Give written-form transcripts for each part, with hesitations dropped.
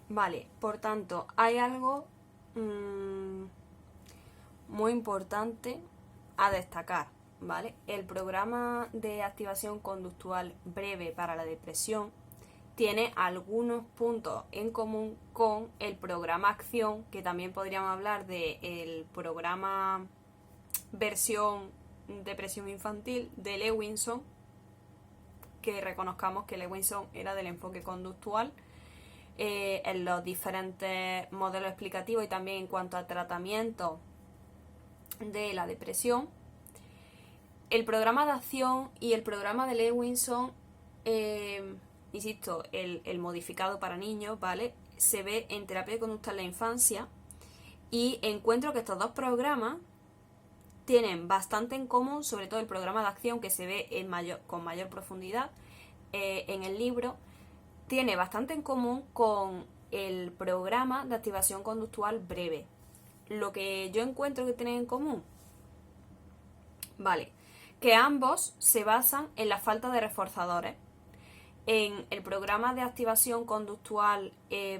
Vale, por tanto, hay algo mm, muy importante a destacar, ¿vale? El programa de activación conductual breve para la depresión tiene algunos puntos en común con el programa acción, que también podríamos hablar del programa versión depresión infantil de Lewinson, que reconozcamos que Lewinson era del enfoque conductual en los diferentes modelos explicativos y también en cuanto a tratamiento de la depresión. El programa de acción y el programa de Lewinson, insisto, el modificado para niños, ¿vale? Se ve en terapia de conducta en la infancia y encuentro que estos dos programas tienen bastante en común, sobre todo el programa de acción que se ve con mayor profundidad en el libro, tiene bastante en común con el programa de activación conductual breve. Lo que yo encuentro que tienen en común, vale, que ambos se basan en la falta de reforzadores. En el programa de activación conductual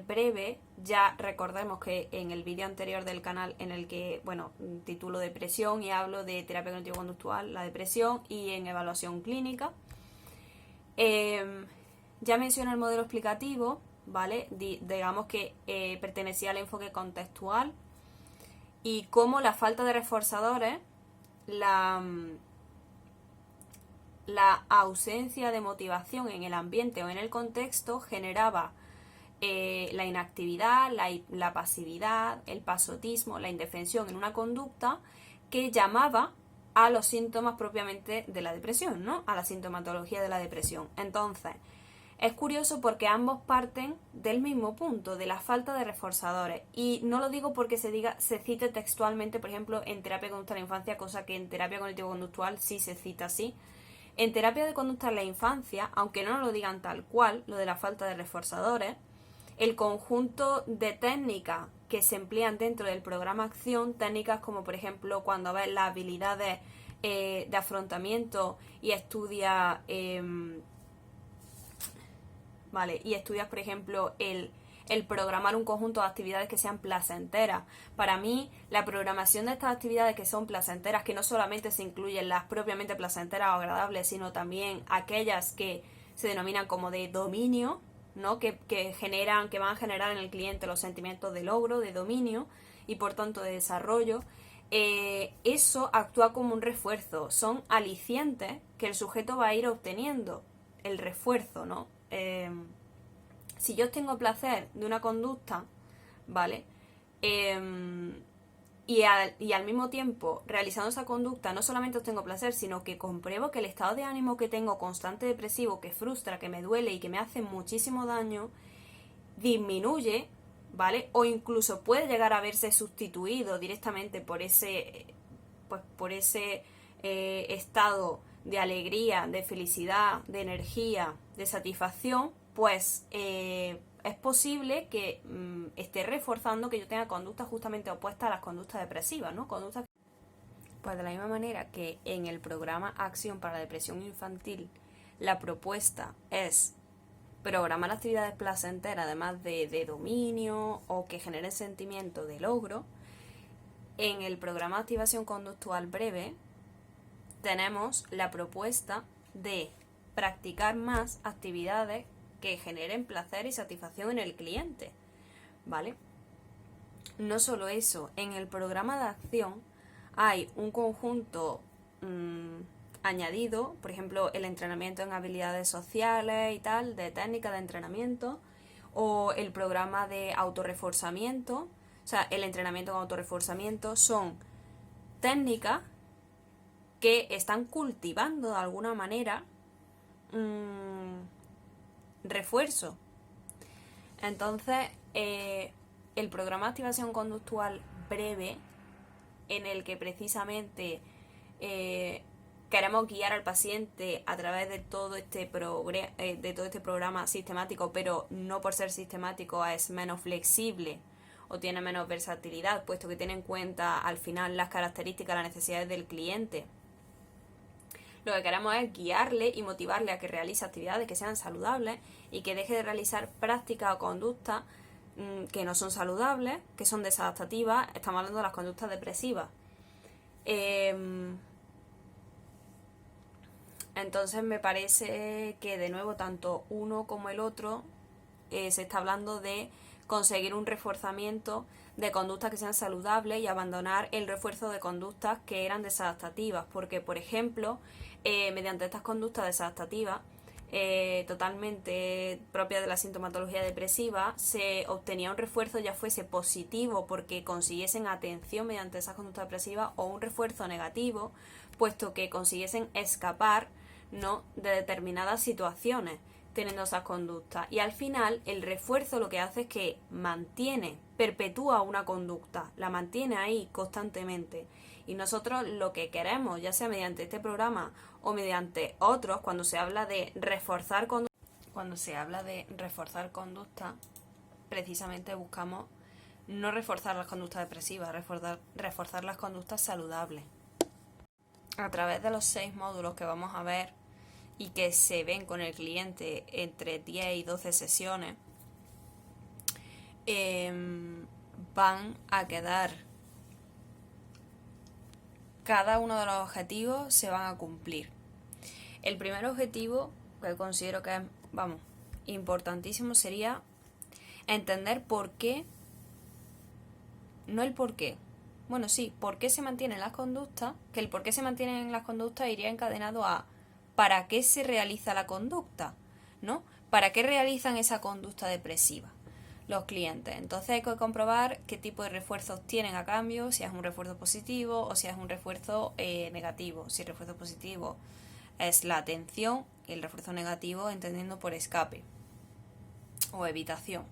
breve, ya recordemos que en el vídeo anterior del canal en el que, bueno, titulo depresión y hablo de terapia cognitivo-conductual, la depresión y en evaluación clínica, ya mencioné el modelo explicativo, ¿vale? Digamos que pertenecía al enfoque contextual y cómo la falta de reforzadores, la ausencia de motivación en el ambiente o en el contexto generaba la inactividad, la pasividad, el pasotismo, la indefensión en una conducta que llamaba a los síntomas propiamente de la depresión, ¿no? A la sintomatología de la depresión. Entonces, es curioso porque ambos parten del mismo punto, de la falta de reforzadores. Y no lo digo porque se cite textualmente, por ejemplo, en terapia de conducta en la infancia, cosa que en terapia cognitivo-conductual sí se cita así. En terapia de conducta en la infancia, aunque no lo digan tal cual, lo de la falta de reforzadores, el conjunto de técnicas que se emplean dentro del programa acción, técnicas como por ejemplo cuando ves las habilidades de afrontamiento y estudias ¿vale? Y estudias, por ejemplo, el programar un conjunto de actividades que sean placenteras. Para mí, la programación de estas actividades que son placenteras, que no solamente se incluyen las propiamente placenteras o agradables, sino también aquellas que se denominan como de dominio, ¿no? Que van a generar en el cliente los sentimientos de logro, de dominio y por tanto de desarrollo. Eso actúa como un refuerzo, son alicientes que el sujeto va a ir obteniendo, el refuerzo, ¿no? Si yo tengo placer de una conducta, ¿vale? Y al mismo tiempo, realizando esa conducta, no solamente obtengo placer, sino que compruebo que el estado de ánimo que tengo constante depresivo, que frustra, que me duele y que me hace muchísimo daño, disminuye, ¿vale? O incluso puede llegar a verse sustituido directamente por ese estado de alegría, de felicidad, de energía, de satisfacción, pues es posible que esté reforzando que yo tenga conductas justamente opuestas a las conductas depresivas, ¿no? Conductas. Pues de la misma manera que en el programa Acción para la Depresión Infantil la propuesta es programar actividades placenteras además de dominio o que generen sentimiento de logro, en el programa de activación conductual breve tenemos la propuesta de practicar más actividades que generen placer y satisfacción en el cliente, ¿vale? No solo eso, en el programa de acción hay un conjunto añadido, por ejemplo, el entrenamiento en habilidades sociales y tal, de técnicas de entrenamiento, o el programa de autorreforzamiento, o sea, el entrenamiento en autorreforzamiento son técnicas que están cultivando de alguna manera refuerzo. Entonces, el programa de activación conductual breve, en el que precisamente queremos guiar al paciente a través de todo este programa sistemático, pero no por ser sistemático es menos flexible o tiene menos versatilidad, puesto que tiene en cuenta al final las características, las necesidades del cliente. Lo que queremos es guiarle y motivarle a que realice actividades que sean saludables y que deje de realizar prácticas o conductas que no son saludables, que son desadaptativas. Estamos hablando de las conductas depresivas. Entonces me parece que de nuevo tanto uno como el otro se está hablando de conseguir un reforzamiento de conductas que sean saludables y abandonar el refuerzo de conductas que eran desadaptativas, porque por ejemplo mediante estas conductas desadaptativas totalmente propias de la sintomatología depresiva se obtenía un refuerzo, ya fuese positivo porque consiguiesen atención mediante esas conductas depresivas, o un refuerzo negativo puesto que consiguiesen escapar, ¿no?, de determinadas situaciones teniendo esas conductas. Y al final el refuerzo lo que hace es que perpetúa una conducta, la mantiene ahí constantemente. Y nosotros lo que queremos, ya sea mediante este programa o mediante otros, cuando se habla de reforzar conducta, precisamente buscamos no reforzar las conductas depresivas, reforzar las conductas saludables. A través de los 6 módulos que vamos a ver y que se ven con el cliente entre 10 y 12 sesiones, van a quedar, cada uno de los objetivos se van a cumplir. El primer objetivo, que considero que es, importantísimo, sería entender por qué, no el por qué, por qué se mantienen las conductas, que el por qué se mantienen las conductas iría encadenado a ¿para qué se realiza la conducta?, ¿no? ¿Para qué realizan esa conducta depresiva los clientes? Entonces hay que comprobar qué tipo de refuerzos tienen a cambio, si es un refuerzo positivo o si es un refuerzo negativo. Si el refuerzo positivo es la atención y el refuerzo negativo entendiendo por escape o evitación.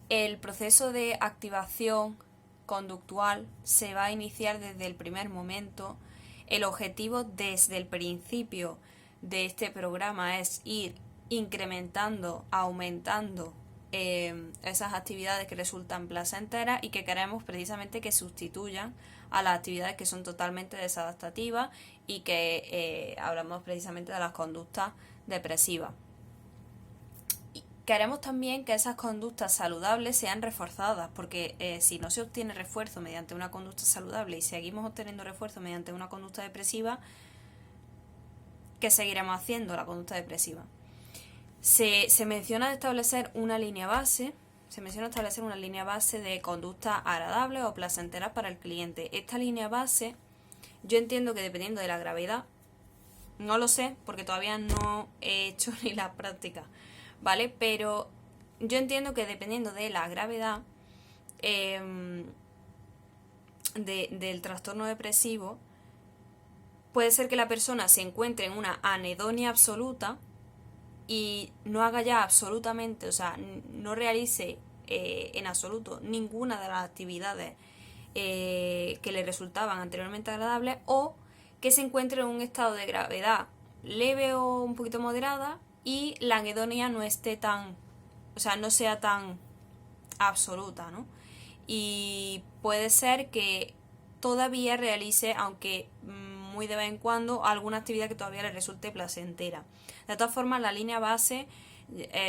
El proceso de activación conductual se va a iniciar desde el primer momento. El objetivo desde el principio de este programa es ir incrementando, aumentando esas actividades que resultan placenteras y que queremos precisamente que sustituyan a las actividades que son totalmente desadaptativas y que hablamos precisamente de las conductas depresivas. Queremos también que esas conductas saludables sean reforzadas, porque si no se obtiene refuerzo mediante una conducta saludable y seguimos obteniendo refuerzo mediante una conducta depresiva, ¿qué seguiremos haciendo? La conducta depresiva. Se menciona establecer una línea base, de conductas agradables o placenteras para el cliente. Esta línea base, yo entiendo que dependiendo de la gravedad, no lo sé porque todavía no he hecho ni la práctica, ¿vale? Pero yo entiendo que dependiendo de la gravedad del trastorno depresivo, puede ser que la persona se encuentre en una anedonia absoluta y no haga ya absolutamente, o sea, no realice en absoluto ninguna de las actividades que le resultaban anteriormente agradables, o que se encuentre en un estado de gravedad leve o un poquito moderada y la anedonia no esté tan, o sea, no sea tan absoluta, ¿no? Y puede ser que todavía realice, aunque muy de vez en cuando, alguna actividad que todavía le resulte placentera. De todas formas, la línea base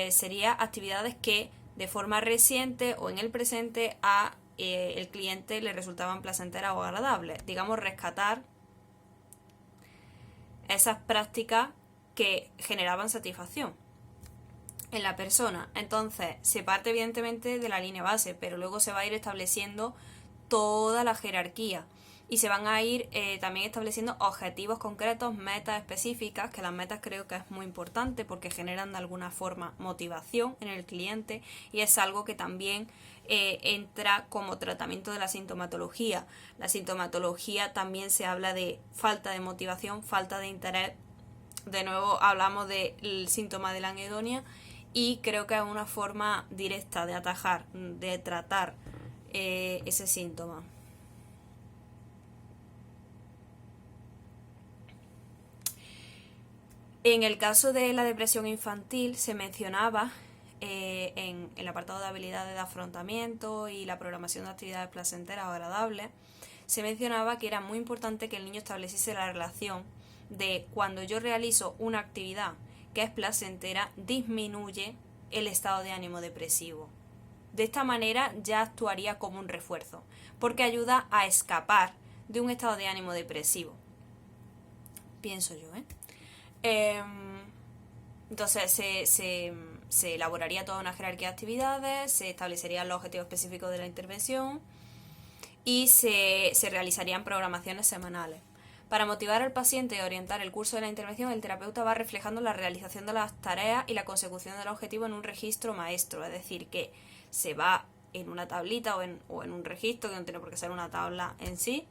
sería actividades que de forma reciente o en el presente a el cliente le resultaban placenteras o agradables. Digamos, rescatar esas prácticas que generaban satisfacción en la persona. Entonces se parte evidentemente de la línea base, pero luego se va a ir estableciendo toda la jerarquía y se van a ir también estableciendo objetivos concretos, metas específicas, que las metas creo que es muy importante porque generan de alguna forma motivación en el cliente, y es algo que también entra como tratamiento de la sintomatología. La sintomatología también se habla de falta de motivación, falta de interés. De nuevo hablamos del síntoma de la anedonia y creo que es una forma directa de atajar, de tratar ese síntoma. En el caso de la depresión infantil se mencionaba en el apartado de habilidades de afrontamiento y la programación de actividades placenteras o agradables, se mencionaba que era muy importante que el niño estableciese la relación de cuando yo realizo una actividad que es placentera disminuye el estado de ánimo depresivo. De esta manera ya actuaría como un refuerzo, porque ayuda a escapar de un estado de ánimo depresivo. Pienso yo, Entonces se elaboraría toda una jerarquía de actividades, se establecerían los objetivos específicos de la intervención y se realizarían programaciones semanales. Para motivar al paciente y orientar el curso de la intervención, el terapeuta va reflejando la realización de las tareas y la consecución del objetivo en un registro maestro, es decir, que se va en una tablita o en un registro, que no tiene por qué ser una tabla en sí,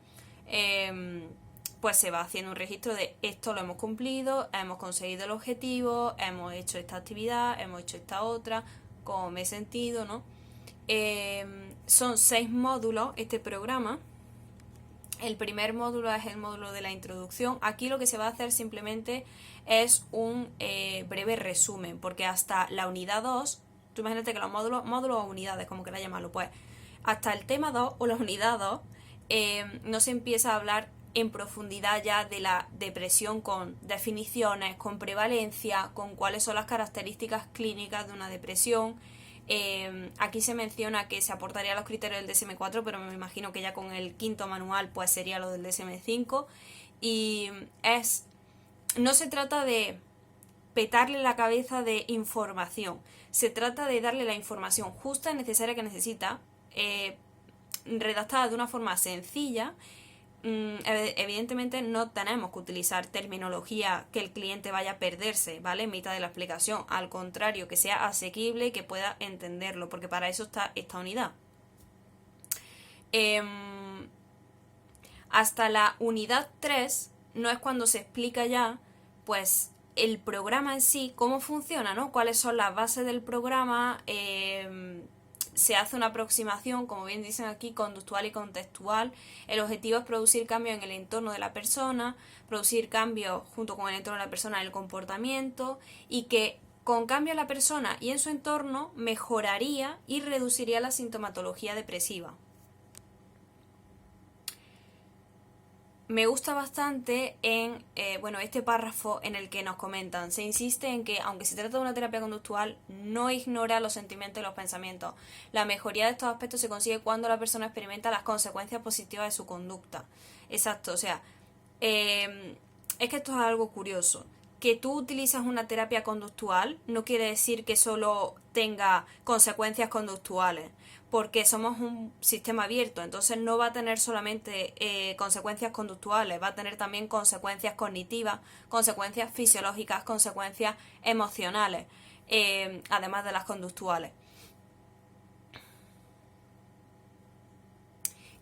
pues se va haciendo un registro de esto lo hemos cumplido, hemos conseguido el objetivo, hemos hecho esta actividad, hemos hecho esta otra, cómo me he sentido, ¿no? Son 6 módulos este programa. El primer módulo es el módulo de la introducción. Aquí lo que se va a hacer simplemente es un breve resumen, porque hasta la unidad 2, tú imagínate que los módulos o unidades, como quieras llamarlo, pues hasta el tema 2 o la unidad 2 no se empieza a hablar en profundidad ya de la depresión con definiciones, con prevalencia, con cuáles son las características clínicas de una depresión. Aquí se menciona que se aportaría los criterios del DSM-4, pero me imagino que ya con el quinto manual pues sería lo del DSM-5. Y no se trata de petarle la cabeza de información, se trata de darle la información justa y necesaria que necesita, redactada de una forma sencilla. Evidentemente no tenemos que utilizar terminología que el cliente vaya a perderse, ¿vale? En mitad de la explicación. Al contrario, que sea asequible y que pueda entenderlo, porque para eso está esta unidad. Hasta la unidad 3 no es cuando se explica ya, pues, el programa en sí, cómo funciona, ¿no? Cuáles son las bases del programa. Se hace una aproximación, como bien dicen aquí, conductual y contextual. El objetivo es producir cambios en el entorno de la persona, producir cambios junto con el entorno de la persona en el comportamiento, y que con cambio en la persona y en su entorno mejoraría y reduciría la sintomatología depresiva. Me gusta bastante en este párrafo en el que nos comentan, se insiste en que, aunque se trata de una terapia conductual, no ignora los sentimientos y los pensamientos. La mejoría de estos aspectos se consigue cuando la persona experimenta las consecuencias positivas de su conducta. Exacto, o sea, es que esto es algo curioso. Que tú utilizas una terapia conductual no quiere decir que solo tenga consecuencias conductuales, porque somos un sistema abierto, entonces no va a tener solamente consecuencias conductuales, va a tener también consecuencias cognitivas, consecuencias fisiológicas, consecuencias emocionales, además de las conductuales.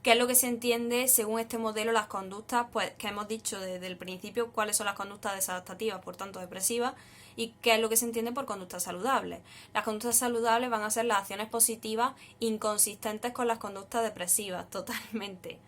¿Qué es lo que se entiende según este modelo las conductas? Pues que hemos dicho desde el principio cuáles son las conductas desadaptativas, por tanto depresivas, y qué es lo que se entiende por conductas saludables. Las conductas saludables van a ser las acciones positivas inconsistentes con las conductas depresivas, totalmente.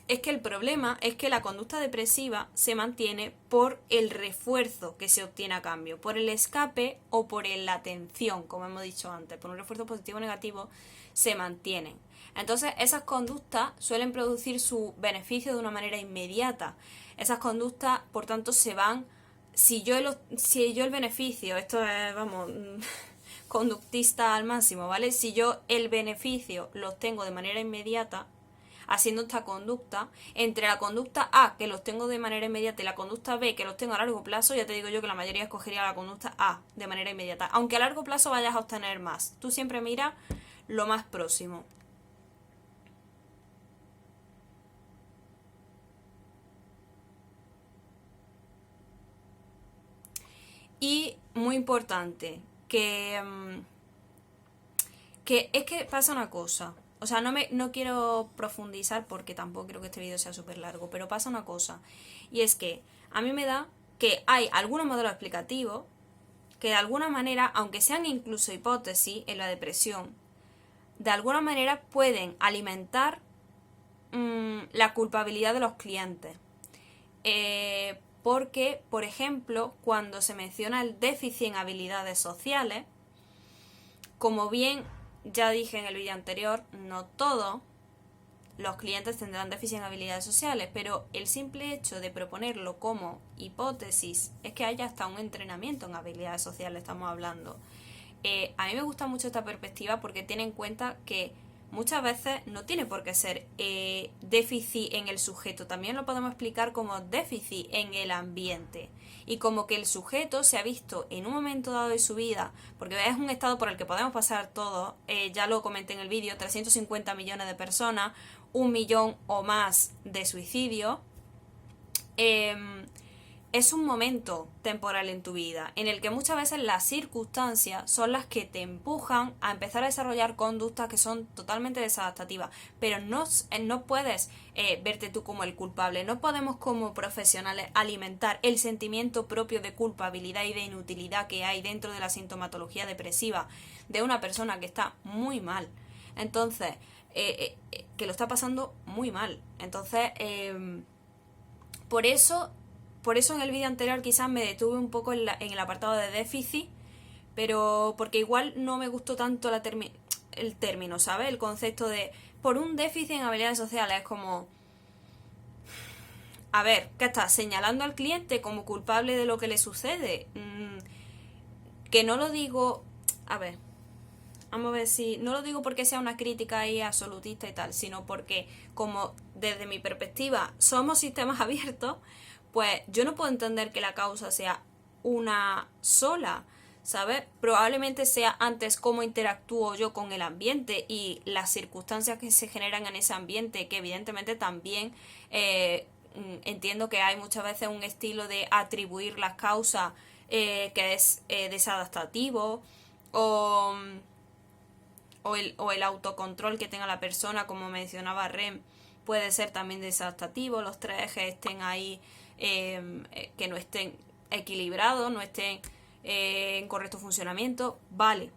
Es que el problema es que la conducta depresiva se mantiene por el refuerzo que se obtiene a cambio, por el escape o por la atención, como hemos dicho antes, por un refuerzo positivo o negativo se mantienen. Entonces esas conductas suelen producir su beneficio de una manera inmediata. Esas conductas, por tanto, se van. Si yo el beneficio, esto es, conductista al máximo, ¿vale? Si yo el beneficio lo obtengo de manera inmediata, haciendo esta conducta, entre la conducta A, que los tengo de manera inmediata, y la conducta B, que los tengo a largo plazo, ya te digo yo que la mayoría escogería la conducta A de manera inmediata. Aunque a largo plazo vayas a obtener más. Tú siempre mira lo más próximo. Y muy importante, que es que pasa una cosa. O sea, no quiero profundizar porque tampoco creo que este vídeo sea súper largo, pero pasa una cosa. Y es que a mí me da que hay algunos modelos explicativos que de alguna manera, aunque sean incluso hipótesis en la depresión, de alguna manera pueden alimentar la culpabilidad de los clientes. Porque, por ejemplo, cuando se menciona el déficit en habilidades sociales, como bien ya dije en el vídeo anterior, no todo, los clientes tendrán déficit en habilidades sociales, pero el simple hecho de proponerlo como hipótesis es que haya hasta un entrenamiento en habilidades sociales, estamos hablando. A mí me gusta mucho esta perspectiva porque tiene en cuenta que muchas veces no tiene por qué ser déficit en el sujeto, también lo podemos explicar como déficit en el ambiente. Y como que el sujeto se ha visto en un momento dado de su vida, porque es un estado por el que podemos pasar todos, ya lo comenté en el vídeo, 350 millones de personas, 1 millón o más de suicidios. Es un momento temporal en tu vida en el que muchas veces las circunstancias son las que te empujan a empezar a desarrollar conductas que son totalmente desadaptativas, pero no puedes verte tú como el culpable, no podemos como profesionales alimentar el sentimiento propio de culpabilidad y de inutilidad que hay dentro de la sintomatología depresiva de una persona que está muy mal, entonces, que lo está pasando muy mal, entonces, por eso en el vídeo anterior quizás me detuve un poco en el apartado de déficit, pero porque igual no me gustó tanto el término, ¿sabes? El concepto de por un déficit en habilidades sociales. Es como, a ver, ¿qué estás señalando al cliente como culpable de lo que le sucede? Que no lo digo, a ver, vamos a ver si, no lo digo porque sea una crítica ahí absolutista y tal, sino porque como desde mi perspectiva somos sistemas abiertos, pues yo no puedo entender que la causa sea una sola, ¿sabes? Probablemente sea antes cómo interactúo yo con el ambiente y las circunstancias que se generan en ese ambiente, que evidentemente también entiendo que hay muchas veces un estilo de atribuir las causas que es desadaptativo o, o el autocontrol que tenga la persona, como mencionaba Rem, puede ser también desadaptativo, los tres ejes estén ahí, que no estén equilibrados, no estén en correcto funcionamiento, vale,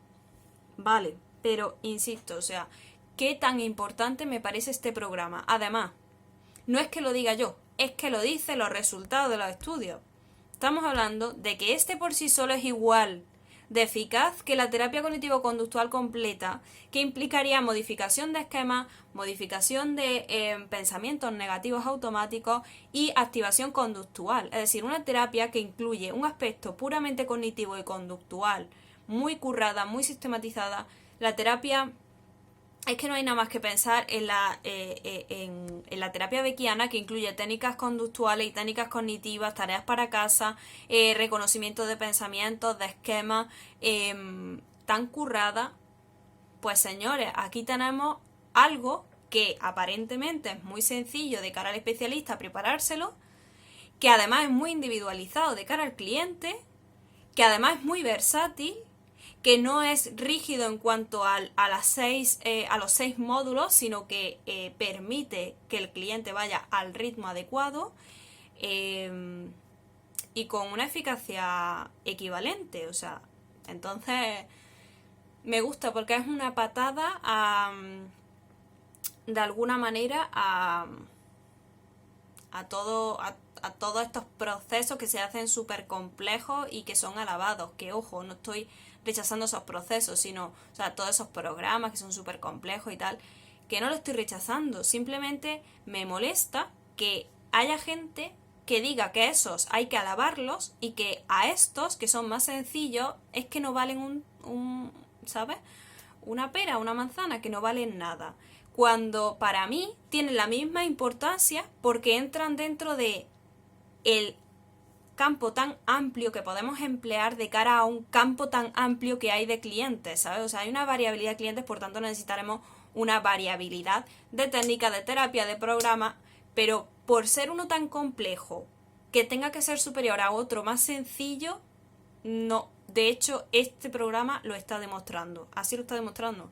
pero insisto, o sea, qué tan importante me parece este programa. Además, no es que lo diga yo, es que lo dicen los resultados de los estudios. Estamos hablando de que este por sí solo es igual de eficaz que la terapia cognitivo-conductual completa, que implicaría modificación de esquemas, modificación de pensamientos negativos automáticos y activación conductual. Es decir, una terapia que incluye un aspecto puramente cognitivo y conductual, muy currada, muy sistematizada. La terapia... Es que no hay nada más que pensar en la terapia beckiana, que incluye técnicas conductuales y técnicas cognitivas, tareas para casa, reconocimiento de pensamientos, de esquemas, tan currada. Pues señores, aquí tenemos algo que aparentemente es muy sencillo de cara al especialista preparárselo, que además es muy individualizado de cara al cliente, que además es muy versátil, que no es rígido en cuanto a los 6 módulos, sino que permite que el cliente vaya al ritmo adecuado y con una eficacia equivalente. O sea, entonces me gusta porque es una patada de alguna manera a todos estos procesos que se hacen súper complejos y que son alabados, que ojo, no estoy rechazando esos procesos, sino, o sea, todos esos programas que son súper complejos y tal, que no lo estoy rechazando, simplemente me molesta que haya gente que diga que esos hay que alabarlos y que a estos, que son más sencillos, es que no valen ¿sabes? Una pera, una manzana, que no valen nada. Cuando para mí tienen la misma importancia porque entran dentro de el campo tan amplio que podemos emplear de cara a un campo tan amplio que hay de clientes, ¿sabes? O sea, hay una variabilidad de clientes, por tanto necesitaremos una variabilidad de técnica, de terapia, de programa, pero por ser uno tan complejo que tenga que ser superior a otro más sencillo, no. De hecho, este programa lo está demostrando, así lo está demostrando.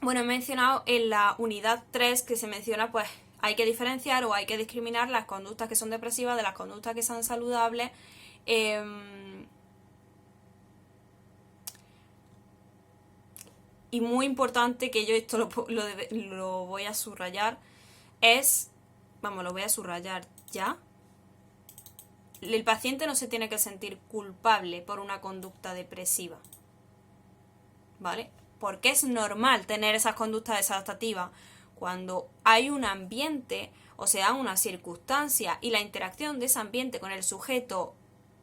Bueno, he mencionado en la unidad 3 que se menciona, pues, hay que diferenciar o hay que discriminar las conductas que son depresivas de las conductas que son saludables. Y muy importante, que yo esto lo voy a subrayar, lo voy a subrayar ya. El paciente no se tiene que sentir culpable por una conducta depresiva, ¿vale? porque es normal tener esas conductas desadaptativas. Cuando hay un ambiente o se da una circunstancia y la interacción de ese ambiente con el sujeto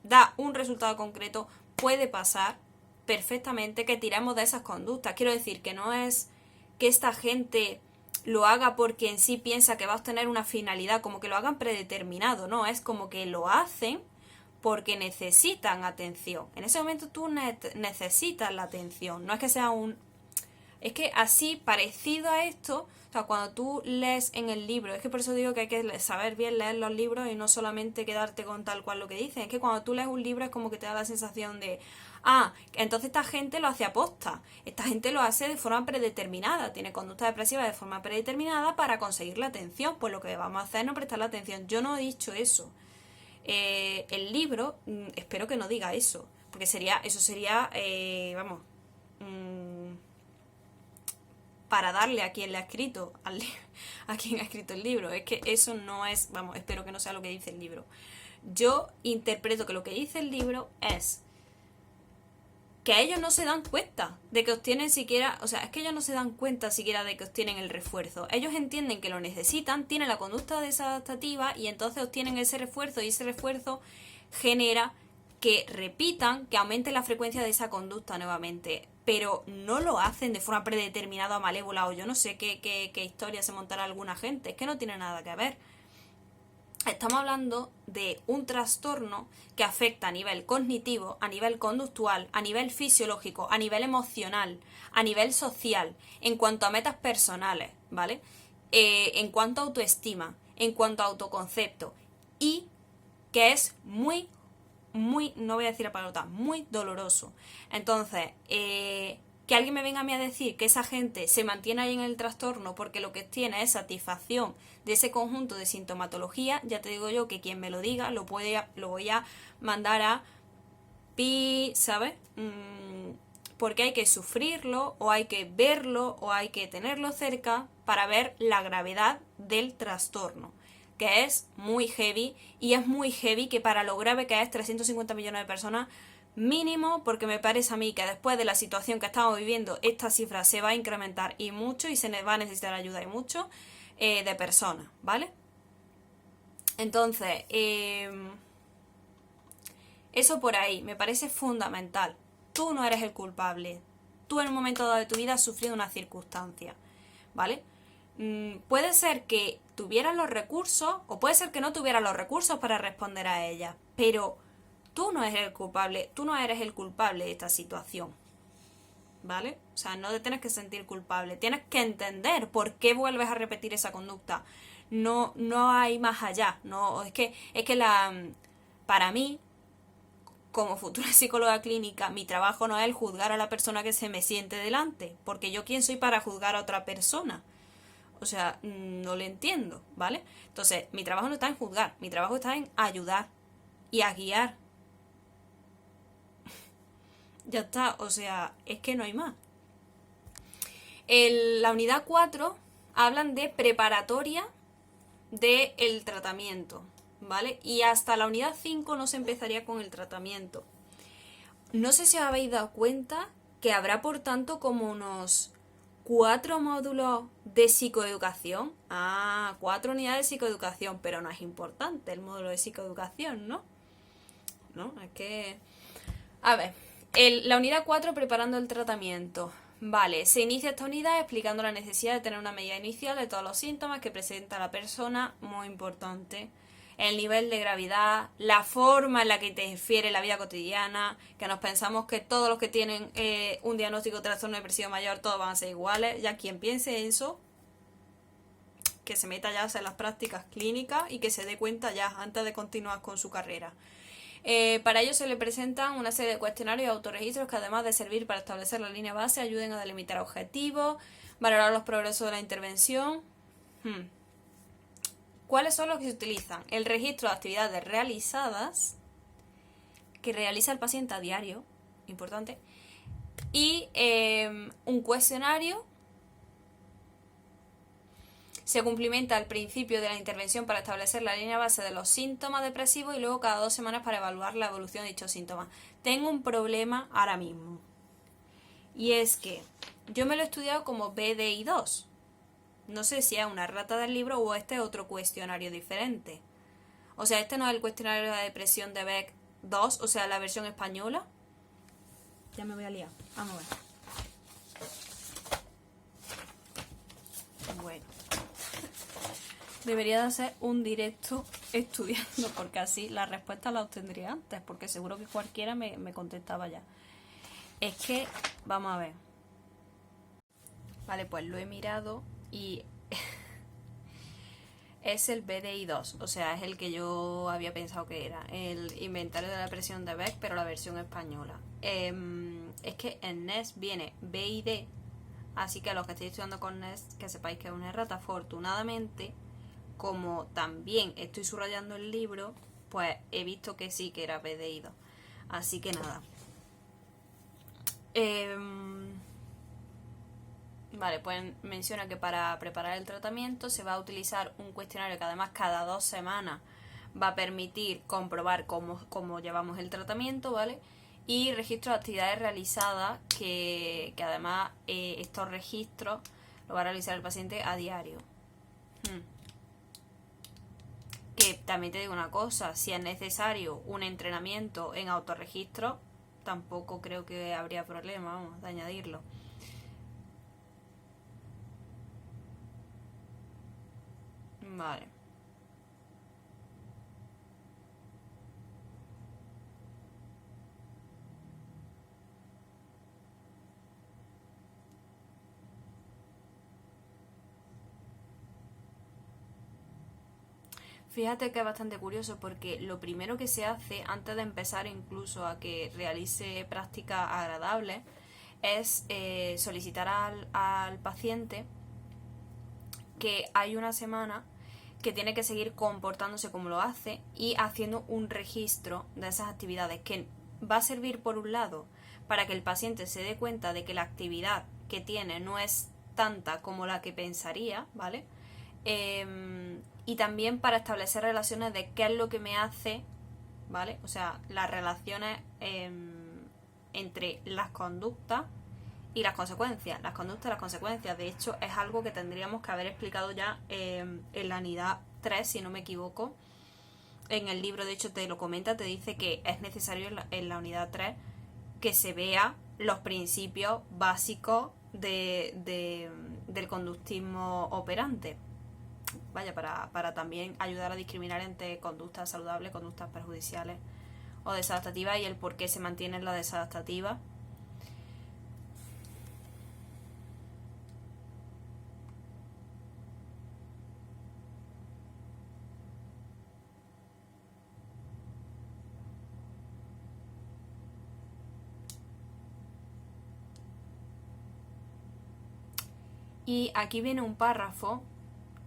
da un resultado concreto, puede pasar perfectamente que tiramos de esas conductas. Quiero decir que no es que esta gente lo haga porque en sí piensa que va a obtener una finalidad, como que lo hagan predeterminado, no, es como que lo hacen porque necesitan atención. En ese momento tú necesitas la atención, no es que sea un... Es que así, parecido a esto, o sea, cuando tú lees en el libro, es que por eso digo que hay que saber bien leer los libros y no solamente quedarte con tal cual lo que dicen, es que cuando tú lees un libro es como que te da la sensación de, ah, entonces esta gente lo hace aposta, esta gente lo hace de forma predeterminada, tiene conducta depresiva de forma predeterminada para conseguir la atención, pues lo que vamos a hacer es no prestarle atención. Yo no he dicho eso. El libro, espero que no diga eso, porque eso sería, vamos, para darle a quien le ha escrito, a quien ha escrito el libro. Es que eso no es, vamos, espero que no sea lo que dice el libro. Yo interpreto que lo que dice el libro es que ellos no se dan cuenta de que obtienen siquiera, o sea, es que ellos no se dan cuenta siquiera de que obtienen el refuerzo. Ellos entienden que lo necesitan, tienen la conducta desadaptativa y entonces obtienen ese refuerzo y ese refuerzo genera que repitan, que aumente la frecuencia de esa conducta nuevamente. Pero no lo hacen de forma predeterminada o malévola o yo no sé qué historia se montará alguna gente. Es que no tiene nada que ver. Estamos hablando de un trastorno que afecta a nivel cognitivo, a nivel conductual, a nivel fisiológico, a nivel emocional, a nivel social, en cuanto a metas personales, ¿vale? En cuanto a autoestima, en cuanto a autoconcepto y que es muy, no voy a decir la palabra, muy doloroso. Entonces, que alguien me venga a mí a decir que esa gente se mantiene ahí en el trastorno porque lo que tiene es satisfacción de ese conjunto de sintomatología, ya te digo yo que quien me lo diga lo voy a mandar a pi, ¿sabes? Porque hay que sufrirlo o hay que verlo o hay que tenerlo cerca para ver la gravedad del trastorno, que es muy heavy y es muy heavy que para lo grave que es 350 millones de personas mínimo, porque me parece a mí que después de la situación que estamos viviendo esta cifra se va a incrementar y mucho y se va a necesitar ayuda y mucho de personas, ¿vale? Entonces, eso por ahí me parece fundamental. Tú no eres el culpable. Tú en un momento dado de tu vida has sufrido una circunstancia, ¿vale? Puede ser que tuvieras los recursos o puede ser que no tuvieras los recursos para responder a ella, pero tú no eres el culpable, tú no eres el culpable de esta situación, ¿vale? O sea, no te tienes que sentir culpable, tienes que entender por qué vuelves a repetir esa conducta. No, no hay más allá, no, es que para mí, como futura psicóloga clínica, mi trabajo no es el juzgar a la persona que se me siente delante, porque yo quién soy para juzgar a otra persona. O sea, no le entiendo, ¿vale? Entonces, mi trabajo no está en juzgar, mi trabajo está en ayudar y a guiar. Ya está, o sea, es que no hay más. La unidad 4 hablan de preparatoria del tratamiento, ¿vale? Y hasta la unidad 5 no se empezaría con el tratamiento. No sé si os habéis dado cuenta que habrá por tanto como unos 4 módulos de psicoeducación. 4 unidades de psicoeducación, pero no es importante el módulo de psicoeducación, ¿no? ¿No? Es que... A ver, la unidad 4, preparando el tratamiento. Vale, se inicia esta unidad explicando la necesidad de tener una medida inicial de todos los síntomas que presenta la persona, muy importante. El nivel de gravedad, la forma en la que interfiere la vida cotidiana, que nos pensamos que todos los que tienen un diagnóstico de trastorno depresivo mayor, todos van a ser iguales. Ya quien piense eso, que se meta ya a hacer las prácticas clínicas y que se dé cuenta ya antes de continuar con su carrera. Para ello se le presentan una serie de cuestionarios y autorregistros que además de servir para establecer la línea base, ayuden a delimitar objetivos, valorar los progresos de la intervención. ¿Cuáles son los que se utilizan? El registro de actividades realizadas, que realiza el paciente a diario, importante, y un cuestionario. Se cumplimenta el principio de la intervención para establecer la línea base de los síntomas depresivos y luego cada 2 semanas para evaluar la evolución de dichos síntomas. Tengo un problema ahora mismo. Y es que yo me lo he estudiado como BDI2. No sé si es una rata del libro o este es otro cuestionario diferente. O sea, este no es el cuestionario de la depresión de Beck 2, o sea, la versión española. Ya me voy a liar. Vamos a ver. Bueno. Debería de hacer un directo estudiando, porque así las respuestas las obtendría antes, porque seguro que cualquiera me contestaba ya. Es que, vamos a ver. Vale, pues lo he mirado y es el BDI2, o sea, es el que yo había pensado que era, el inventario de la depresión de Beck, pero la versión española. Es que en NES viene BID, así que a los que estéis estudiando con NES, que sepáis que es una errata. Afortunadamente, como también estoy subrayando el libro, pues he visto que sí, que era BDI2. Así que nada. Vale, pues menciona que para preparar el tratamiento se va a utilizar un cuestionario que además cada 2 semanas va a permitir comprobar cómo llevamos el tratamiento, ¿vale? Y registro de actividades realizadas que además estos registros lo va a realizar el paciente a diario. Que también te digo una cosa, si es necesario un entrenamiento en autorregistro, tampoco creo que habría problema, vamos, de añadirlo. Vale. Fíjate que es bastante curioso porque lo primero que se hace antes de empezar incluso a que realice prácticas agradables es solicitar al paciente que hay una semana que tiene que seguir comportándose como lo hace y haciendo un registro de esas actividades que va a servir por un lado para que el paciente se dé cuenta de que la actividad que tiene no es tanta como la que pensaría, ¿vale? Y también para establecer relaciones de qué es lo que me hace, ¿vale? O sea, las relaciones entre las conductas y las consecuencias. Las conductas y las consecuencias. De hecho, es algo que tendríamos que haber explicado ya en la unidad 3, si no me equivoco. En el libro, de hecho, te lo comenta, te dice que es necesario en la unidad 3 que se vea los principios básicos del conductismo operante. Vaya, para también ayudar a discriminar entre conductas saludables, conductas perjudiciales o desadaptativas y el por qué se mantienen las desadaptativas. Y aquí viene un párrafo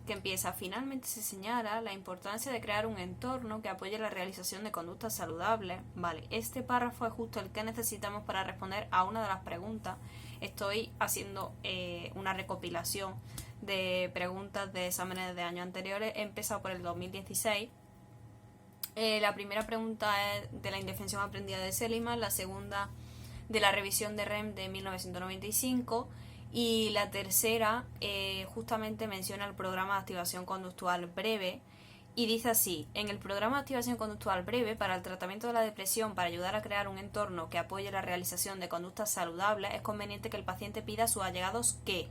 que empieza: finalmente se señala la importancia de crear un entorno que apoye la realización de conductas saludables. Vale, este párrafo es justo el que necesitamos para responder a una de las preguntas. Estoy haciendo una recopilación de preguntas de exámenes de años anteriores. He empezado por el 2016. La primera pregunta es de la indefensión aprendida de Seligman, la segunda de la revisión de REM de 1995 y la tercera justamente menciona el programa de activación conductual breve y dice así: en el programa de activación conductual breve para el tratamiento de la depresión, para ayudar a crear un entorno que apoye la realización de conductas saludables, es conveniente que el paciente pida a sus allegados que: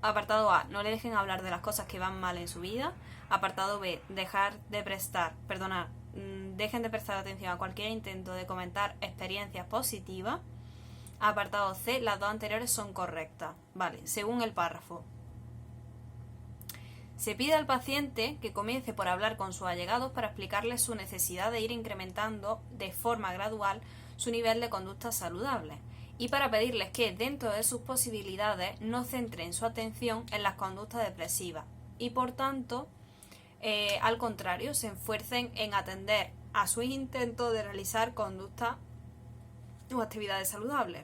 apartado A, no le dejen hablar de las cosas que van mal en su vida. Apartado B, dejen de prestar atención a cualquier intento de comentar experiencias positivas. Apartado C, las dos anteriores son correctas. Vale, según el párrafo. Se pide al paciente que comience por hablar con sus allegados para explicarles su necesidad de ir incrementando de forma gradual su nivel de conductas saludables y para pedirles que, dentro de sus posibilidades, no centren su atención en las conductas depresivas y, por tanto, al contrario, se esfuercen en atender a sus intentos de realizar conductas o actividades saludables.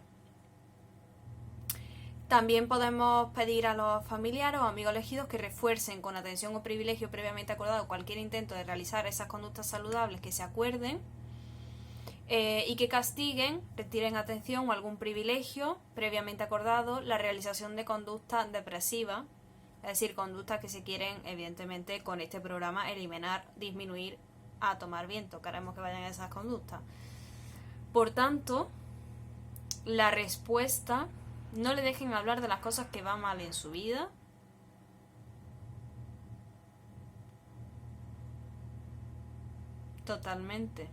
También podemos pedir a los familiares o amigos elegidos que refuercen con atención o privilegio previamente acordado cualquier intento de realizar esas conductas saludables que se acuerden. y que castiguen, retiren atención o algún privilegio previamente acordado la realización de conductas depresivas, es decir, conductas que se quieren, evidentemente, con este programa eliminar, disminuir, a tomar viento. Queremos que vayan esas conductas. Por tanto, la respuesta, no le dejen hablar de las cosas que van mal en su vida. Totalmente.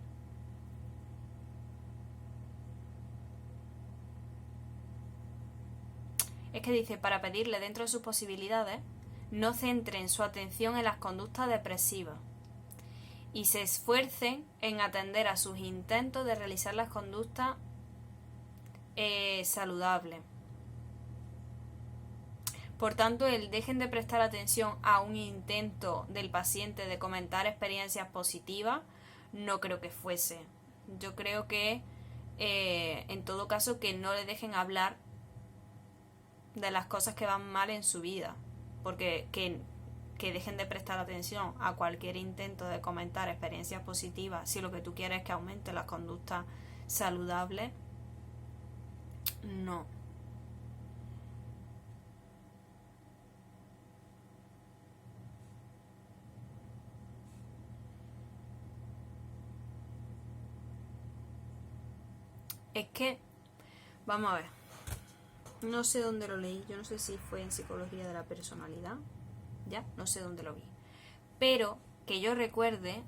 Es que dice, para pedirle dentro de sus posibilidades, no centren su atención en las conductas depresivas y se esfuercen en atender a sus intentos de realizar las conductas saludables. Por tanto, dejen de prestar atención a un intento del paciente de comentar experiencias positivas, no creo que fuese. Yo creo que, en todo caso, que no le dejen hablar de las cosas que van mal en su vida, porque que dejen de prestar atención a cualquier intento de comentar experiencias positivas si lo que tú quieres es que aumente las conductas saludables. No. Es que, vamos a ver, no sé dónde lo leí, yo no sé si fue en Psicología de la Personalidad, ya, no sé dónde lo vi, pero que yo recuerde,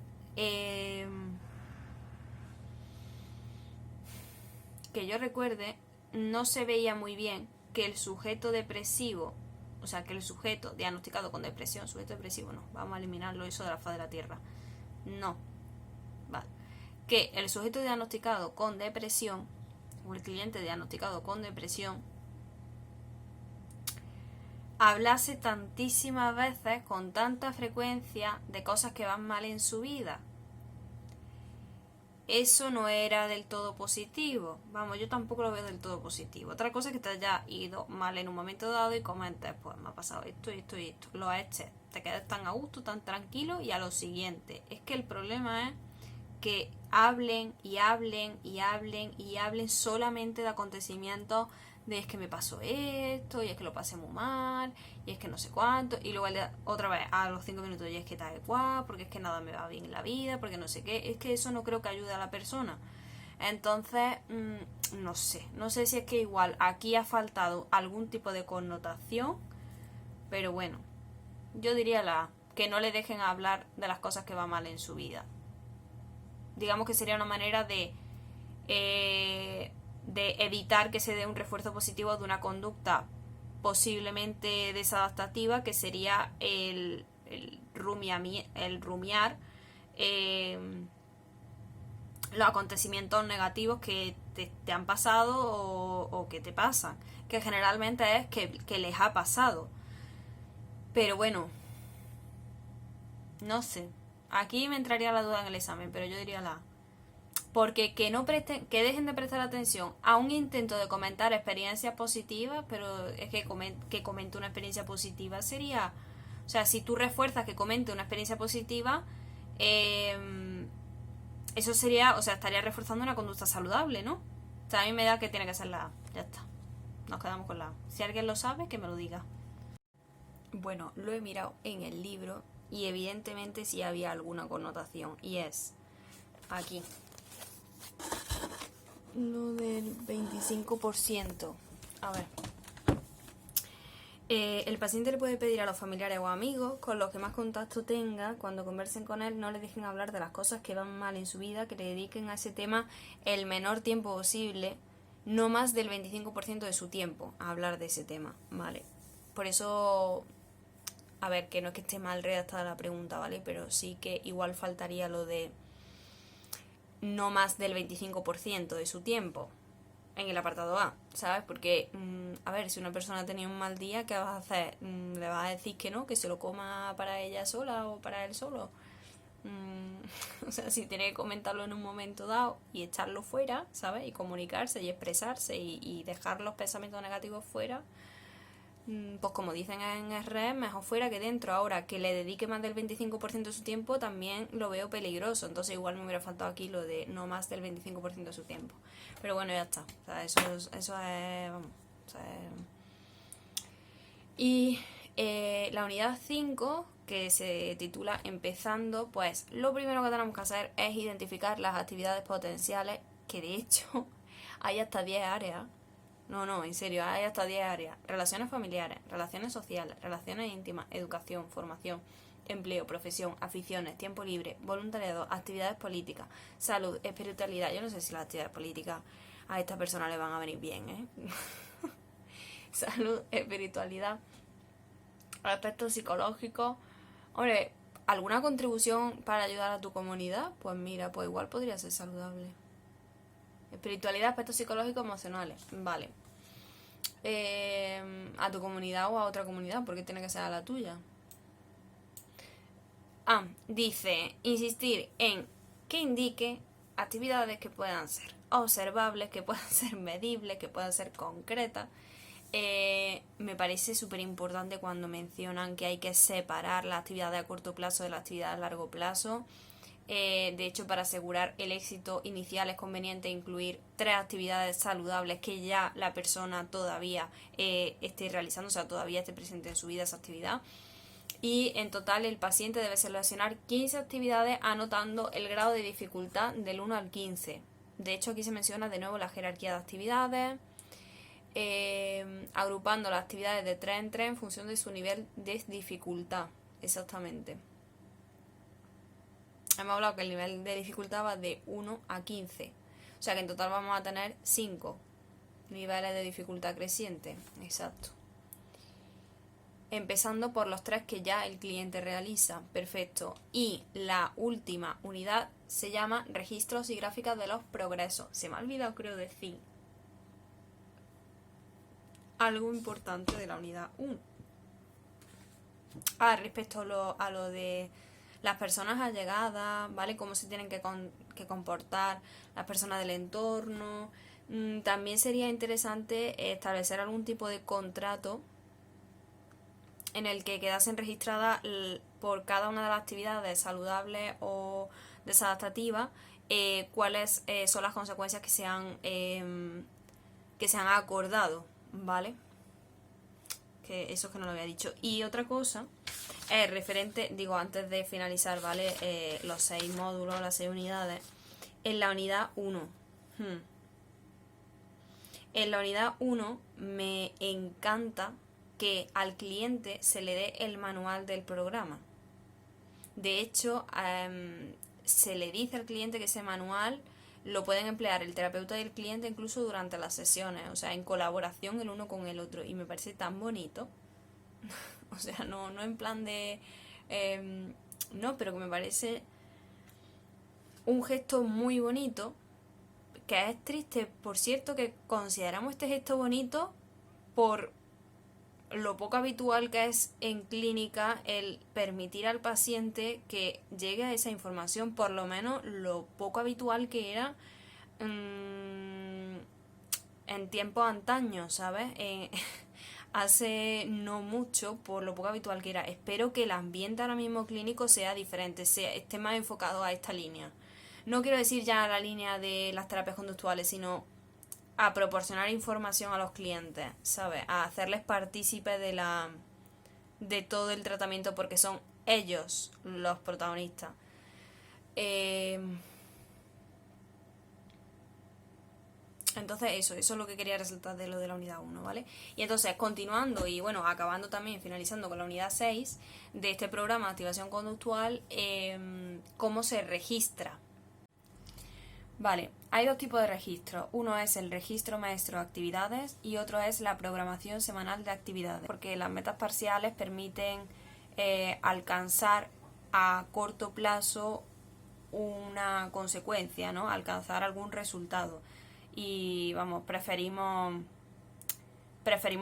no se veía muy bien que el sujeto depresivo, o sea, que el sujeto diagnosticado con depresión, sujeto depresivo no, vamos a eliminarlo eso de la faz de la tierra, no, vale, que el sujeto diagnosticado con depresión, o el cliente diagnosticado con depresión, hablase tantísimas veces, con tanta frecuencia, de cosas que van mal en su vida. Eso no era del todo positivo. Vamos, yo tampoco lo veo del todo positivo. Otra cosa es que te haya ido mal en un momento dado y comentes, pues me ha pasado esto y esto y esto. Lo eches, te quedas tan a gusto, tan tranquilo y a lo siguiente. Es que el problema es que hablen y hablen y hablen y hablen solamente de acontecimientos de es que me pasó esto y es que lo pasé muy mal y es que no sé cuánto y luego otra vez a los 5 minutos y es que tal cual porque es que nada me va bien en la vida porque no sé qué, es que eso no creo que ayude a la persona. Entonces no sé si es que igual aquí ha faltado algún tipo de connotación, pero bueno, yo diría que no le dejen hablar de las cosas que van mal en su vida. Digamos que sería una manera de evitar que se dé un refuerzo positivo de una conducta posiblemente desadaptativa, que sería el rumiar los acontecimientos negativos que te han pasado o que te pasan, que generalmente es que les ha pasado. Pero bueno, no sé. Aquí me entraría la duda en el examen, pero yo diría la A. Porque que dejen de prestar atención a un intento de comentar experiencias positivas, pero es que comente una experiencia positiva sería, o sea, si tú refuerzas que comente una experiencia positiva, eso sería, o sea, estaría reforzando una conducta saludable, ¿no? O sea, a mí me da que tiene que ser la A, ya está, nos quedamos con la A. Si alguien lo sabe, que me lo diga. Bueno, lo he mirado en el libro y evidentemente sí había alguna connotación, y es aquí lo del 25%. A ver. El paciente le puede pedir a los familiares o amigos con los que más contacto tenga, cuando conversen con él, no le dejen hablar de las cosas que van mal en su vida, que le dediquen a ese tema el menor tiempo posible, no más del 25% de su tiempo a hablar de ese tema, ¿vale? Por eso, a ver, que no es que esté mal redactada la pregunta, ¿vale? Pero sí que igual faltaría lo de no más del 25% de su tiempo en el apartado A, ¿sabes? Porque, a ver, si una persona ha tenido un mal día, ¿qué vas a hacer? ¿Le vas a decir que no, que se lo coma para ella sola o para él solo? O sea, si tiene que comentarlo en un momento dado y echarlo fuera, ¿sabes? Y comunicarse y expresarse y dejar los pensamientos negativos fuera, pues como dicen en RE, mejor fuera que dentro. Ahora, que le dedique más del 25% de su tiempo también lo veo peligroso. Entonces igual me hubiera faltado aquí lo de no más del 25% de su tiempo. Pero bueno, ya está. O sea, eso es... Vamos, o sea, y la unidad 5, que se titula Empezando, pues lo primero que tenemos que hacer es identificar las actividades potenciales, que de hecho hay hasta 10 áreas. No, en serio, hay hasta 10 áreas. Relaciones familiares, relaciones sociales, relaciones íntimas, educación, formación, empleo, profesión, aficiones, tiempo libre, voluntariado, actividades políticas, salud, espiritualidad. Yo no sé si las actividades políticas a esta persona le van a venir bien, ¿eh? Salud, espiritualidad, aspectos psicológicos. Hombre, ¿alguna contribución para ayudar a tu comunidad? Pues mira, pues igual podría ser saludable. Espiritualidad, aspectos psicológicos, emocionales. Vale. A tu comunidad o a otra comunidad, porque tiene que ser a la tuya. Dice, insistir en que indique actividades que puedan ser observables, que puedan ser medibles, que puedan ser concretas. Me parece súper importante cuando mencionan que hay que separar la actividad a corto plazo de la actividad a largo plazo. De hecho, para asegurar el éxito inicial es conveniente incluir 3 actividades saludables que ya la persona todavía esté realizando, o sea, todavía esté presente en su vida esa actividad. Y en total el paciente debe seleccionar 15 actividades anotando el grado de dificultad del 1 al 15. De hecho, aquí se menciona de nuevo la jerarquía de actividades, agrupando las actividades de 3 en 3 en función de su nivel de dificultad. Exactamente. Hemos hablado que el nivel de dificultad va de 1 a 15. O sea que en total vamos a tener 5 niveles de dificultad creciente. Exacto. Empezando por los 3 que ya el cliente realiza. Perfecto. Y la última unidad se llama registros y gráficas de los progresos. Se me ha olvidado, creo, decir algo importante de la unidad 1. Respecto a lo de las personas allegadas, ¿vale? Cómo se tienen que comportar las personas del entorno. También sería interesante establecer algún tipo de contrato en el que quedasen registradas por cada una de las actividades saludables o desadaptativas cuáles son las consecuencias que se han acordado, ¿vale? Que eso es que no lo había dicho. Y otra cosa es referente, digo, antes de finalizar, ¿vale? Los 6 módulos, las 6 unidades. En la unidad 1. En la unidad 1 me encanta que al cliente se le dé el manual del programa. De hecho, se le dice al cliente que ese manual lo pueden emplear el terapeuta y el cliente incluso durante las sesiones, o sea, en colaboración el uno con el otro. Y me parece tan bonito. O sea, no en plan de... no, pero que me parece un gesto muy bonito, que es triste, por cierto, que consideramos este gesto bonito por lo poco habitual que es en clínica el permitir al paciente que llegue a esa información, por lo menos lo poco habitual que era en tiempos antaños, ¿sabes? Hace no mucho, por lo poco habitual que era. Espero que el ambiente ahora mismo clínico sea diferente, esté más enfocado a esta línea. No quiero decir ya la línea de las terapias conductuales, sino a proporcionar información a los clientes, ¿sabes? A hacerles partícipes de todo el tratamiento porque son ellos los protagonistas. Entonces eso es lo que quería resaltar de lo de la unidad 1, ¿vale? Y entonces, continuando y bueno, acabando también, finalizando con la unidad 6 de este programa de activación conductual, ¿cómo se registra? Vale, hay 2 tipos de registro. Uno es el registro maestro de actividades y otro es la programación semanal de actividades. Porque las metas parciales permiten alcanzar a corto plazo una consecuencia, ¿no? Alcanzar algún resultado. Y vamos, preferimos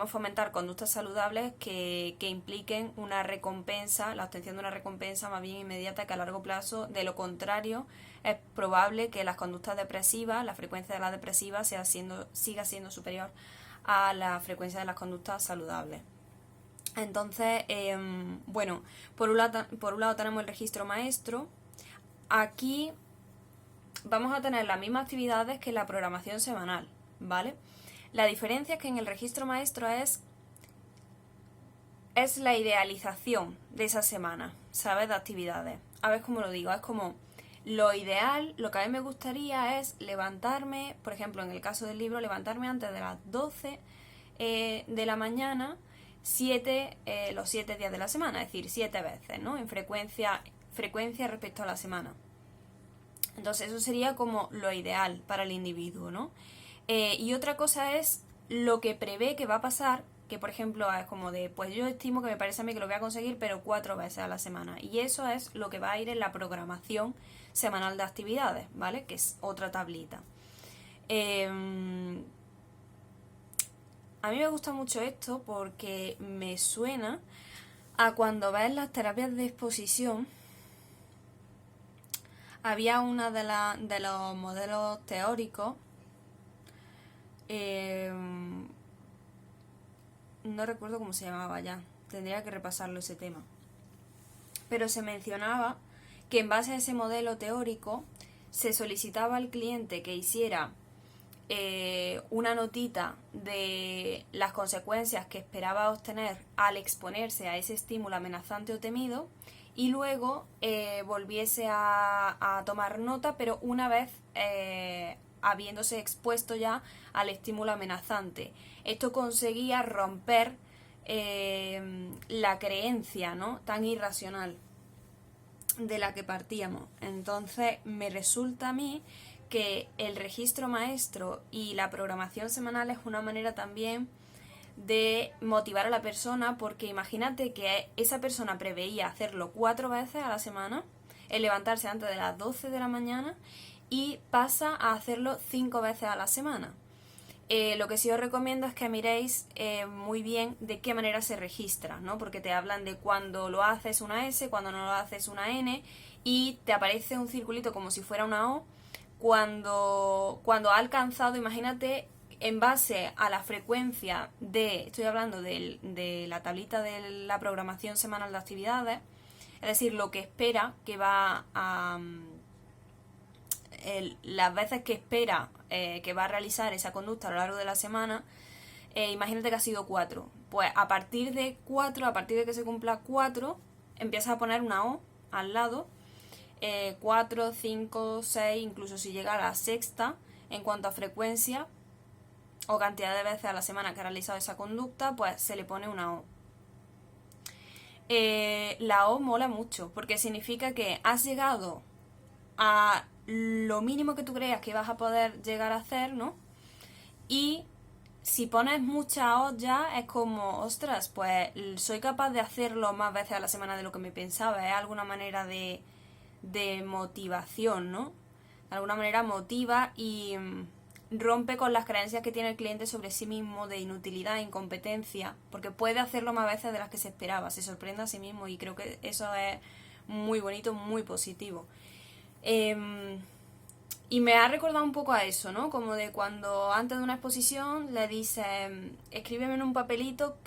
fomentar conductas saludables que impliquen una recompensa, la obtención de una recompensa más bien inmediata que a largo plazo. De lo contrario, es probable que las conductas depresivas, la frecuencia de las depresivas siga siendo superior a la frecuencia de las conductas saludables. Entonces, bueno, por un lado tenemos el registro maestro. Aquí vamos a tener las mismas actividades que en la programación semanal, ¿vale? La diferencia es que en el registro maestro es la idealización de esa semana, ¿sabes? De actividades. A ver cómo lo digo, es como lo ideal, lo que a mí me gustaría es levantarme, por ejemplo, en el caso del libro, levantarme antes de las 12 de la mañana, los 7 días de la semana, es decir, 7 veces, ¿no? En frecuencia respecto a la semana. Entonces eso sería como lo ideal para el individuo, ¿no? Y otra cosa es lo que prevé que va a pasar, que por ejemplo es como de, pues yo estimo que me parece a mí que lo voy a conseguir, pero 4 veces a la semana. Y eso es lo que va a ir en la programación semanal de actividades, ¿vale? Que es otra tablita. A mí me gusta mucho esto porque me suena a cuando ves las terapias de exposición. Había una de los modelos teóricos, no recuerdo cómo se llamaba ya, tendría que repasarlo ese tema, pero se mencionaba que en base a ese modelo teórico se solicitaba al cliente que hiciera una notita de las consecuencias que esperaba obtener al exponerse a ese estímulo amenazante o temido y luego volviese a tomar nota, pero una vez habiéndose expuesto ya al estímulo amenazante. Esto conseguía romper la creencia, ¿no?, tan irracional de la que partíamos. Entonces me resulta a mí que el registro maestro y la programación semanal es una manera también de motivar a la persona, porque imagínate que esa persona preveía hacerlo 4 veces a la semana, el levantarse antes de las 12 de la mañana, y pasa a hacerlo 5 veces a la semana. Lo que sí os recomiendo es que miréis muy bien de qué manera se registra, ¿no? Porque te hablan de cuando lo haces una S, cuando no lo haces una N, y te aparece un circulito como si fuera una O. Cuando ha alcanzado, imagínate, en base a la frecuencia estoy hablando de la tablita de la programación semanal de actividades, es decir, lo que espera que va a... las veces que espera que va a realizar esa conducta a lo largo de la semana, imagínate que ha sido 4. Pues a partir de 4, a partir de que se cumpla 4, empiezas a poner una O al lado, 4, 5, 6, incluso si llega a la sexta, en cuanto a frecuencia o cantidad de veces a la semana que ha realizado esa conducta, pues se le pone una O. La O mola mucho, porque significa que has llegado a lo mínimo que tú creas que vas a poder llegar a hacer, ¿no? Y si pones muchas O ya es como, ostras, pues soy capaz de hacerlo más veces a la semana de lo que me pensaba. Es alguna manera de motivación, ¿no? De alguna manera motiva y rompe con las creencias que tiene el cliente sobre sí mismo de inutilidad, incompetencia, porque puede hacerlo más veces de las que se esperaba, se sorprende a sí mismo, y creo que eso es muy bonito, muy positivo. Y me ha recordado un poco a eso, ¿no? Como de cuando antes de una exposición le dicen, escríbeme en un papelito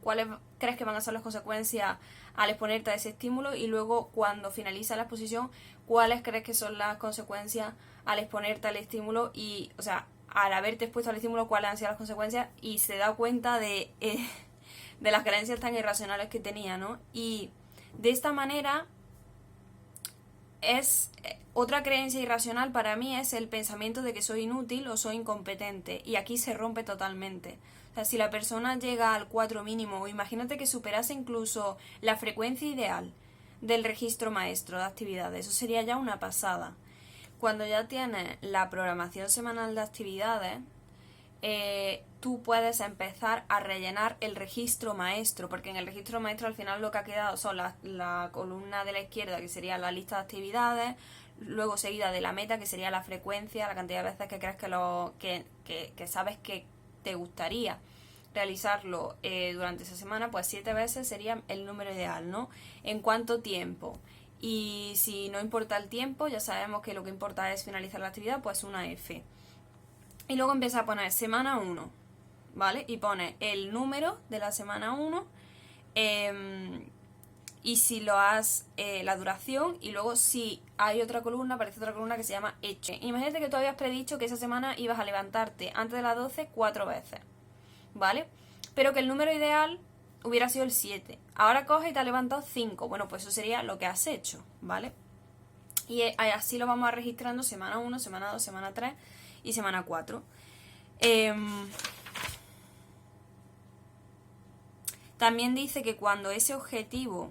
cuáles crees que van a ser las consecuencias al exponerte a ese estímulo, y luego cuando finaliza la exposición, cuáles crees que son las consecuencias al exponerte al estímulo, y, o sea, al haberte expuesto al estímulo, cuáles han sido las consecuencias, y se da cuenta de las creencias tan irracionales que tenía, ¿no? Y de esta manera es otra creencia irracional para mí es el pensamiento de que soy inútil o soy incompetente, y aquí se rompe totalmente. O sea, si la persona llega al 4 mínimo, o imagínate que superase incluso la frecuencia ideal del registro maestro de actividades, eso sería ya una pasada. Cuando ya tienes la programación semanal de actividades, tú puedes empezar a rellenar el registro maestro, porque en el registro maestro al final lo que ha quedado son la columna de la izquierda, que sería la lista de actividades, luego seguida de la meta, que sería la frecuencia, la cantidad de veces que crees que sabes que te gustaría realizarlo durante esa semana, pues 7 veces sería el número ideal, ¿no? ¿En cuánto tiempo? Y si no importa el tiempo, ya sabemos que lo que importa es finalizar la actividad, pues una F. Y luego empieza a poner semana 1, ¿vale? Y pone el número de la semana 1, y si lo has, la duración, y luego si hay otra columna, aparece otra columna que se llama hecho. Imagínate que tú habías predicho que esa semana ibas a levantarte antes de las 12 4 veces, ¿vale? Pero que el número ideal hubiera sido el 7. Ahora coges y te has levantado 5. Bueno, pues eso sería lo que has hecho, ¿vale? Y así lo vamos a registrando semana 1, semana 2, semana 3 y semana 4. También dice que cuando ese objetivo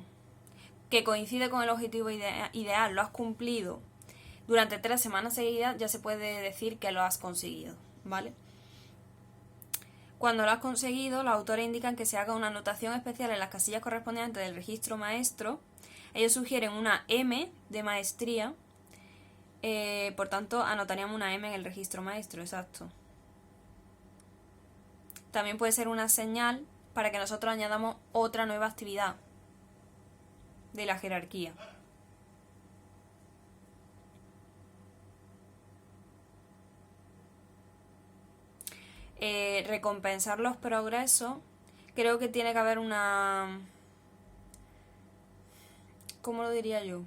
que coincide con el objetivo ideal lo has cumplido durante 3 semanas seguidas, ya se puede decir que lo has conseguido, ¿vale? Cuando lo has conseguido, los autores indican que se haga una anotación especial en las casillas correspondientes del registro maestro. Ellos sugieren una M de maestría, por tanto anotaríamos una M en el registro maestro, exacto. También puede ser una señal para que nosotros añadamos otra nueva actividad de la jerarquía. Recompensar los progresos, creo que tiene que haber una... ¿Cómo lo diría yo?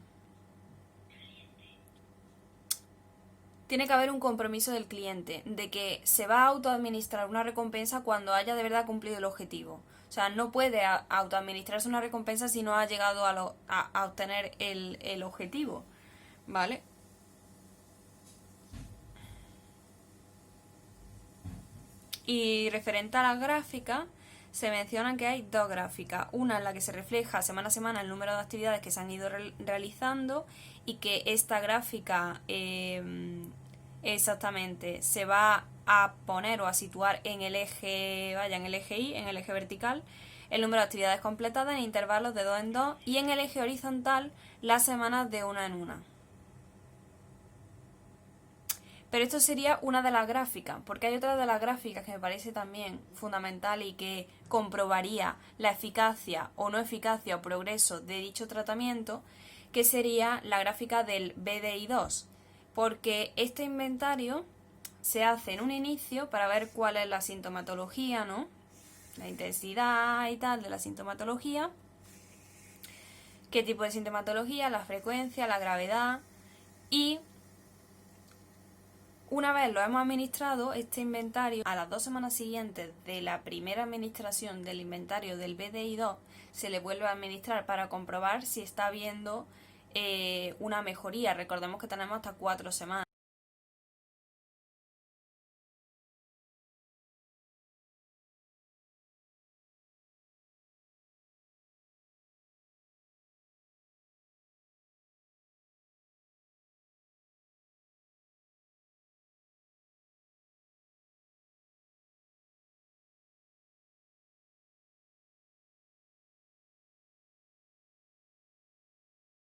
Tiene que haber un compromiso del cliente de que se va a autoadministrar una recompensa cuando haya de verdad cumplido el objetivo. O sea, no puede autoadministrarse una recompensa si no ha llegado a obtener el objetivo, ¿vale? Y referente a las gráficas, se mencionan que hay dos gráficas. Una en la que se refleja semana a semana el número de actividades que se han ido realizando, y que esta gráfica exactamente se va a poner o a situar en el eje, en el eje Y, en el eje vertical, el número de actividades completadas en intervalos de 2 en 2, y en el eje horizontal las semanas de una en una. Pero esto sería una de las gráficas, porque hay otra de las gráficas que me parece también fundamental y que comprobaría la eficacia o no eficacia o progreso de dicho tratamiento, que sería la gráfica del BDI2, porque este inventario se hace en un inicio para ver cuál es la sintomatología, ¿no? La intensidad y tal de la sintomatología, qué tipo de sintomatología, la frecuencia, la gravedad, y una vez lo hemos administrado, este inventario, a las 2 semanas siguientes de la primera administración del inventario del BDI2, se le vuelve a administrar para comprobar si está habiendo una mejoría. Recordemos que tenemos hasta 4 semanas.